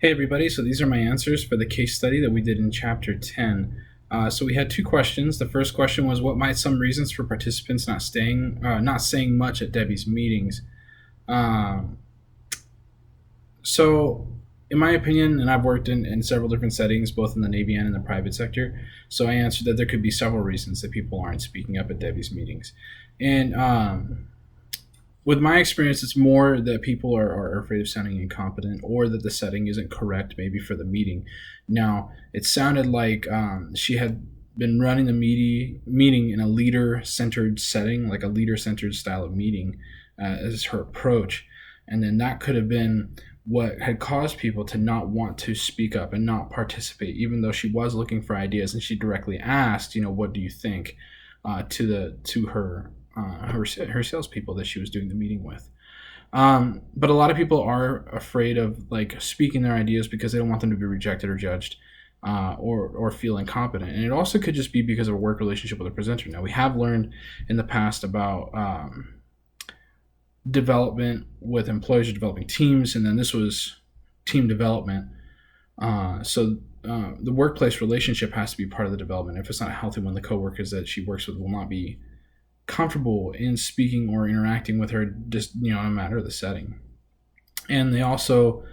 Hey everybody, so these are my answers for the case study that we did in chapter 10. So we had two questions. The first question was, what might some reasons for participants not saying much at Debbie's meetings? Um, so in my opinion, and I've worked in several different settings, both in the Navy and in the private sector, so I answered that there could be several reasons that people aren't speaking up at Debbie's meetings. And with my experience, it's more that people are afraid of sounding incompetent or that the setting isn't correct, maybe for the meeting. Now, it sounded like she had been running the meeting in a leader centered setting, like a leader centered style of meeting, as her approach. And then that could have been what had caused people to not want to speak up and not participate, even though she was looking for ideas and she directly asked, what do you think, to her salespeople that she was doing the meeting with. But a lot of people are afraid of like speaking their ideas because they don't want them to be rejected or judged, or feel incompetent. And it also could just be because of a work relationship with a presenter. Now we have learned in the past about development with employees or developing teams, and then this was team development. So the workplace relationship has to be part of the development. If it's not healthy, when the coworkers that she works with will not be comfortable in speaking or interacting with her, just no matter the setting. And they also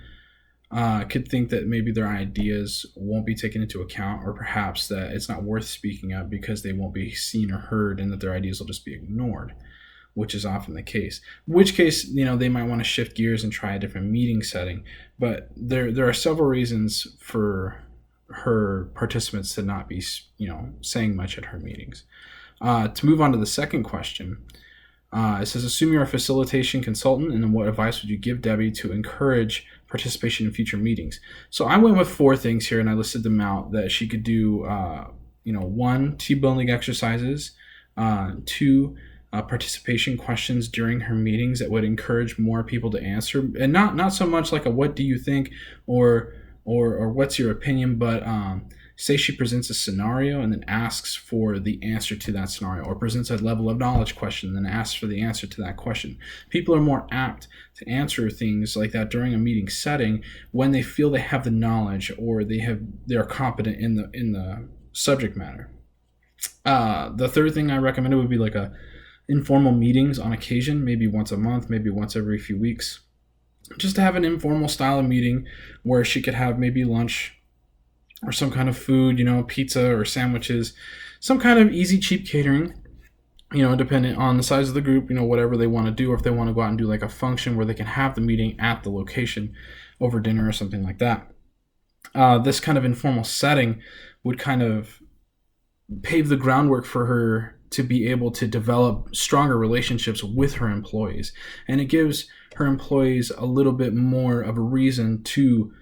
could think that maybe their ideas won't be taken into account, or perhaps that it's not worth speaking up because they won't be seen or heard, and that their ideas will just be ignored, which is often the case. In which case, they might want to shift gears and try a different meeting setting. But there are several reasons for her participants to not be saying much at her meetings. To move on to the second question, it says, assume you're a facilitation consultant, and then what advice would you give Debbie to encourage participation in future meetings? So I went with 4 things here, and I listed them out that she could do. 1, team building exercises. 2, participation questions during her meetings that would encourage more people to answer, and not so much like a "what do you think" or "what's your opinion," but say she presents a scenario and then asks for the answer to that scenario, or presents a level of knowledge question and then asks for the answer to that question. People are more apt to answer things like that during a meeting setting when they feel they have the knowledge, or they're competent in the subject matter. The third thing I recommended would be like a informal meetings on occasion, maybe once a month, maybe once every few weeks, just to have an informal style of meeting where she could have maybe lunch or some kind of food, pizza or sandwiches, some kind of easy, cheap catering, depending on the size of the group, whatever they want to do, or if they want to go out and do like a function where they can have the meeting at the location over dinner or something like that. This kind of informal setting would kind of pave the groundwork for her to be able to develop stronger relationships with her employees. And it gives her employees a little bit more of a reason to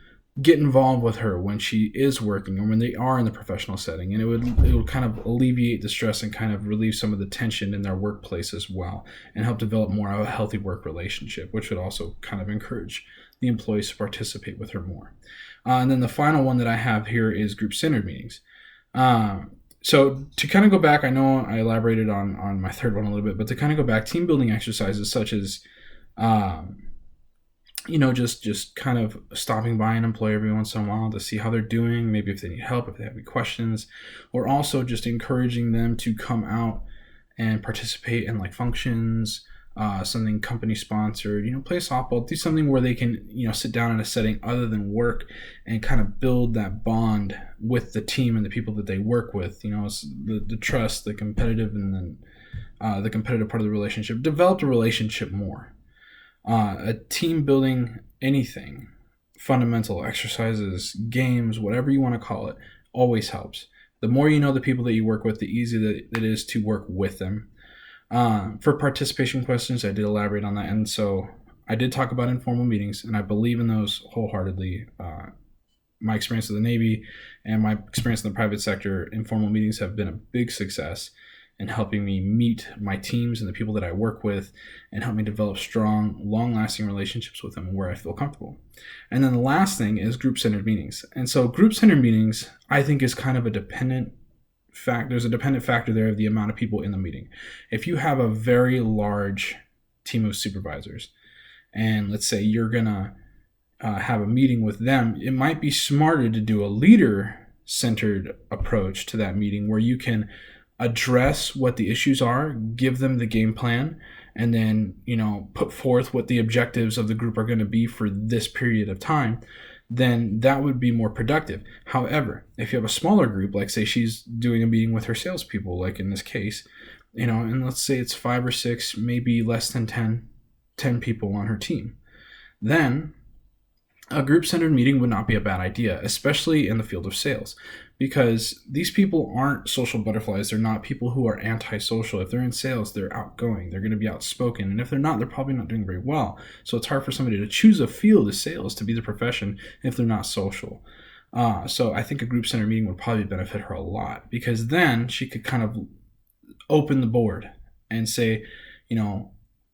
get involved with her when she is working or when they are in the professional setting. And it would kind of alleviate the stress and kind of relieve some of the tension in their workplace as well, and help develop more of a healthy work relationship, which would also kind of encourage the employees to participate with her more. And then the final one that I have here is group-centered meetings. So to kind of go back, I know I elaborated on my third one a little bit, but to kind of go back, team building exercises such as, just kind of stopping by an employee every once in a while to see how they're doing, maybe if they need help, if they have any questions, or also just encouraging them to come out and participate in like functions, something company sponsored, play softball, do something where they can, sit down in a setting other than work and kind of build that bond with the team and the people that they work with. It's the trust, the competitive, and then the competitive part of the relationship. Develop the relationship more. A team building anything, fundamental exercises, games, whatever you want to call it, always helps. The more you know the people that you work with, the easier that it is to work with them. For participation questions, I did elaborate on that, and so I did talk about informal meetings, and I believe in those wholeheartedly. My experience with the Navy and my experience in the private sector, informal meetings have been a big success in helping me meet my teams and the people that I work with, and help me develop strong, long-lasting relationships with them where I feel comfortable. And then the last thing is group-centered meetings. And so group-centered meetings, I think, is kind of a dependent fact. There's a dependent factor there of the amount of people in the meeting. If you have a very large team of supervisors, and let's say you're gonna have a meeting with them, it might be smarter to do a leader-centered approach to that meeting where you can address what the issues are, give them the game plan, and then, put forth what the objectives of the group are going to be for this period of time. Then that would be more productive. However, if you have a smaller group, like say she's doing a meeting with her salespeople, like in this case, and let's say it's 5 or 6, maybe less than 10 people on her team, then a group-centered meeting would not be a bad idea, especially in the field of sales, because these people aren't social butterflies. They're not people who are antisocial. If they're in sales, they're outgoing. They're going to be outspoken. And if they're not, they're probably not doing very well. So it's hard for somebody to choose a field of sales to be the profession if they're not social. So I think a group-centered meeting would probably benefit her a lot, because then she could kind of open the board and say,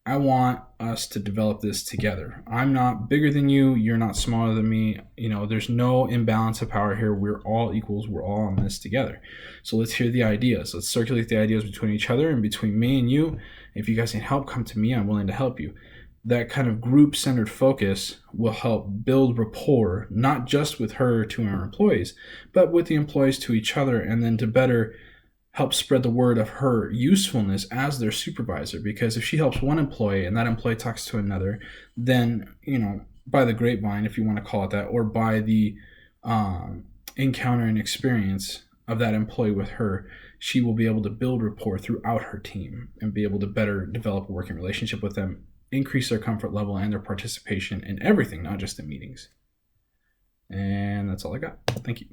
I want us to develop this together. I'm not bigger than you. You're not smaller than me. There's no imbalance of power here. We're all equals. We're all in this together. So let's hear the ideas. Let's circulate the ideas between each other and between me and you. If you guys need help, come to me. I'm willing to help you. That kind of group-centered focus will help build rapport, not just with her to her employees, but with the employees to each other, and then to better help spread the word of her usefulness as their supervisor. Because if she helps one employee and that employee talks to another, then, by the grapevine, if you want to call it that, or by the encounter and experience of that employee with her, she will be able to build rapport throughout her team and be able to better develop a working relationship with them, increase their comfort level and their participation in everything, not just in meetings. And that's all I got. Thank you.